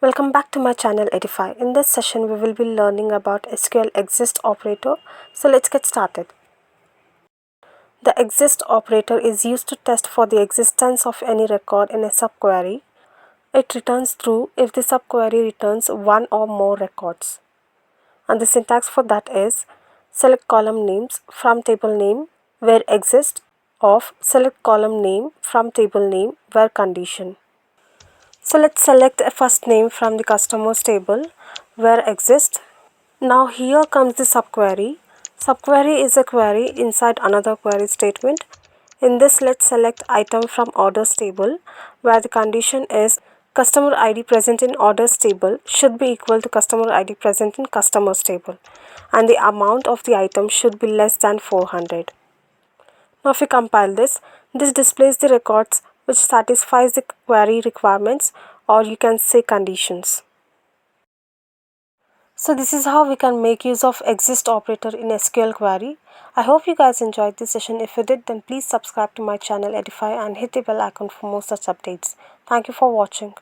Welcome back to my channel Edify. In this session we will be learning about SQL Exists operator. So let's get started. The Exist operator is used to test for the existence of any record in a subquery. It returns true if the subquery returns one or more records. And the syntax for that is select column names from table name where exist of select column name from table name where condition. So let's select a first name from the customers table where exist. Now here comes the subquery. Subquery is a query inside another query statement. In this, let's select item from orders table where the condition is customer ID present in orders table should be equal to customer ID present in customers table and the amount of the item should be less than 400. Now if we compile this displays the records which satisfies the query requirements, or you can say conditions. So this is how we can make use of exist operator in SQL query. I hope you guys enjoyed this session. If you did, then please subscribe to my channel Edify and hit the bell icon for more such updates. Thank you for watching.